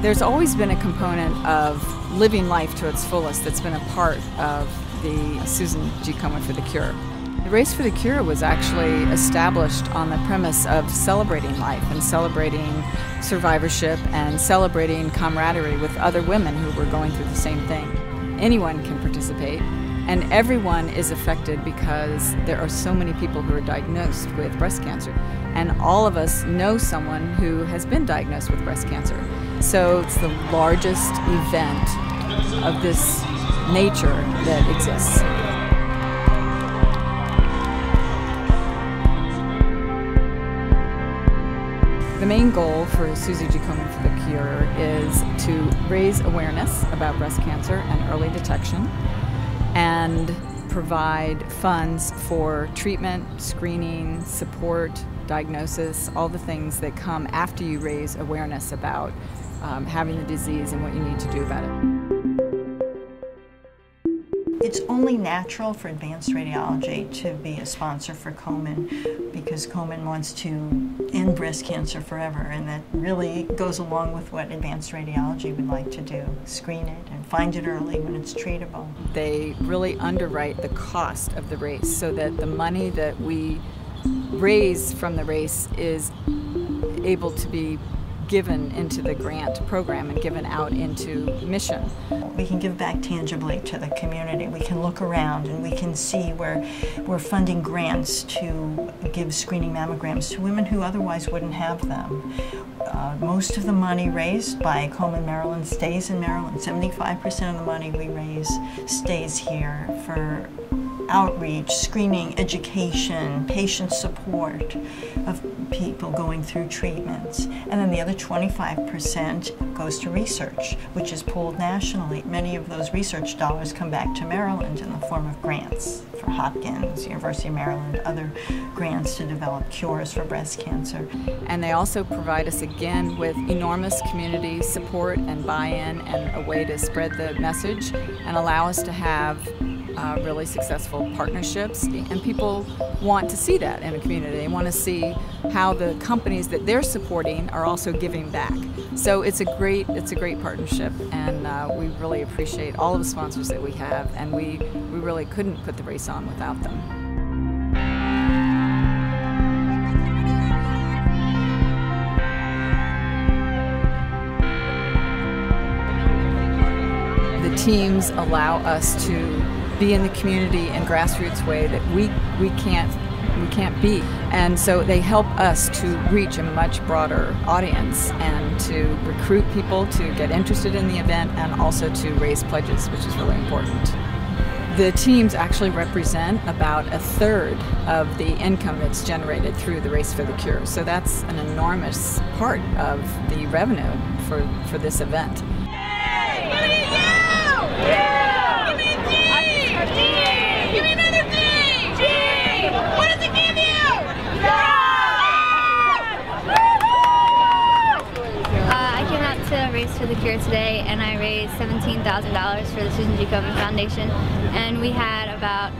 There's always been a component of living life to its fullest that's been a part of the Susan G. Komen for the Cure. The Race for the Cure was actually established on the premise of celebrating life and celebrating survivorship and celebrating camaraderie with other women who were going through the same thing. Anyone can participate, and everyone is affected because there are so many people who are diagnosed with breast cancer. And all of us know someone who has been diagnosed with breast cancer. So it's the largest event of this nature that exists. The main goal for Susan G. Komen for the Cure is to raise awareness about breast cancer and early detection, and provide funds for treatment, screening, support, diagnosis, all the things that come after you raise awareness about having the disease and what you need to do about it. It's only natural for advanced radiology to be a sponsor for Komen, because Komen wants to end breast cancer forever, and that really goes along with what advanced radiology would like to do: screen it and find it early when it's treatable. They really underwrite the cost of the race so that the money that we raise from the race is able to be given into the grant program and given out into mission. We can give back tangibly to the community. We can look around and we can see where we're funding grants to give screening mammograms to women who otherwise wouldn't have them. Most of the money raised by Komen Maryland stays in Maryland. 75% of the money we raise stays here for outreach, screening, education, patient support of people going through treatments. And then the other 25% goes to research, which is pooled nationally. Many of those research dollars come back to Maryland in the form of grants for Hopkins, University of Maryland, other grants to develop cures for breast cancer. And they also provide us again with enormous community support and buy-in and a way to spread the message and allow us to have really successful partnerships, and people want to see that in a community. They want to see how the companies that they're supporting are also giving back. So it's a great partnership, and we really appreciate all of the sponsors that we have, and we really couldn't put the race on without them. The teams allow us to be in the community in grassroots way that we can't be, and so they help us to reach a much broader audience and to recruit people to get interested in the event, and also to raise pledges, which is really important. The teams actually represent about 1/3 of the income that's generated through the Race for the Cure, so that's an enormous part of the revenue for this event. Hey, give me you! Yeah! Give me a G! Give me another G! G! What does it give you? I came out to Race for the Cure today, and I raised $17,000 for the Susan G. Komen Foundation, and we had about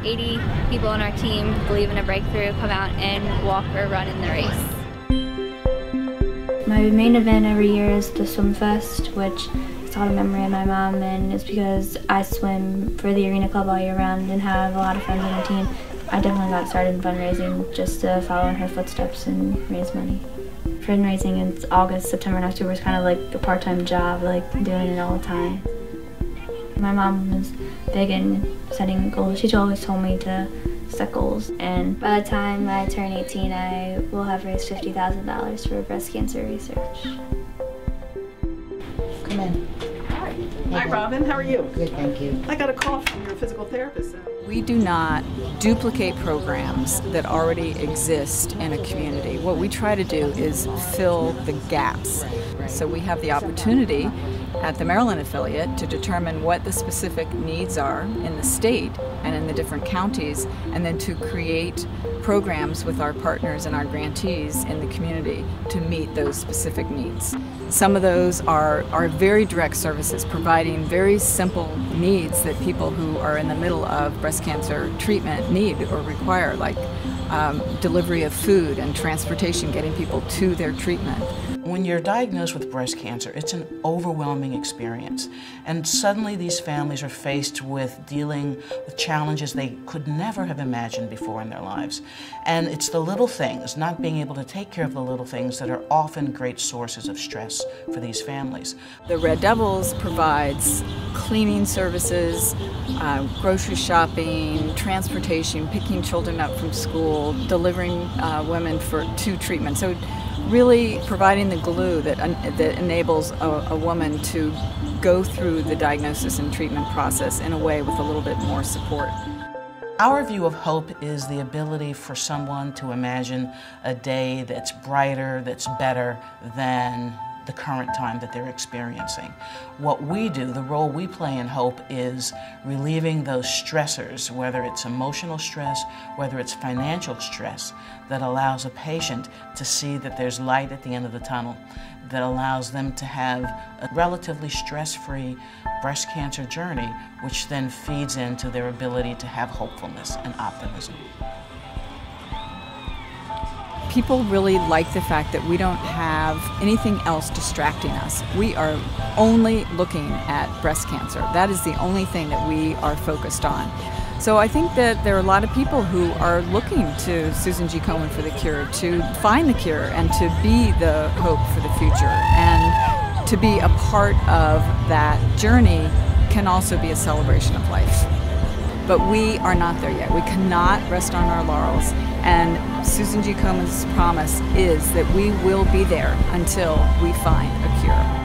80 people on our team believe in a breakthrough come out and walk or run in the race. My main event every year is the Swim Fest, which is taught in memory of my mom, and it's because I swim for the Arena Club all year round and have a lot of friends on the team. I definitely got started in fundraising just to follow in her footsteps and raise money. Fundraising in August, September, and October is kind of like a part-time job, like doing it all the time. My mom was big in setting goals. She always told me to set goals, and by the time I turn 18, I will have raised $50,000 for breast cancer research. Come in. Hi. Hi, Robin. How are you? Good, thank you. I got a call from your physical therapist. We do not duplicate programs that already exist in a community. What we try to do is fill the gaps. So we have the opportunity at the Maryland affiliate to determine what the specific needs are in the state and in the different counties, and then to create programs with our partners and our grantees in the community to meet those specific needs. Some of those are very direct services, providing very simple needs that people who are in the middle of breast cancer treatment need or require, like delivery of food and transportation, getting people to their treatment. When you're diagnosed with breast cancer, it's an overwhelming experience. And suddenly these families are faced with dealing with challenges they could never have imagined before in their lives. And it's the little things, not being able to take care of the little things, that are often great sources of stress for these families. The Red Devils provides cleaning services, grocery shopping, transportation, picking children up from school, delivering women to treatment. So really providing the glue that enables a woman to go through the diagnosis and treatment process in a way with a little bit more support. Our view of hope is the ability for someone to imagine a day that's brighter, that's better than the current time that they're experiencing. What we do, the role we play in hope, is relieving those stressors, whether it's emotional stress, whether it's financial stress, that allows a patient to see that there's light at the end of the tunnel, that allows them to have a relatively stress-free breast cancer journey, which then feeds into their ability to have hopefulness and optimism. People really like the fact that we don't have anything else distracting us. We are only looking at breast cancer. That is the only thing that we are focused on. So I think that there are a lot of people who are looking to Susan G. Komen for the cure, to find the cure and to be the hope for the future. And to be a part of that journey can also be a celebration of life. But we are not there yet. We cannot rest on our laurels. And Susan G. Komen's promise is that we will be there until we find a cure.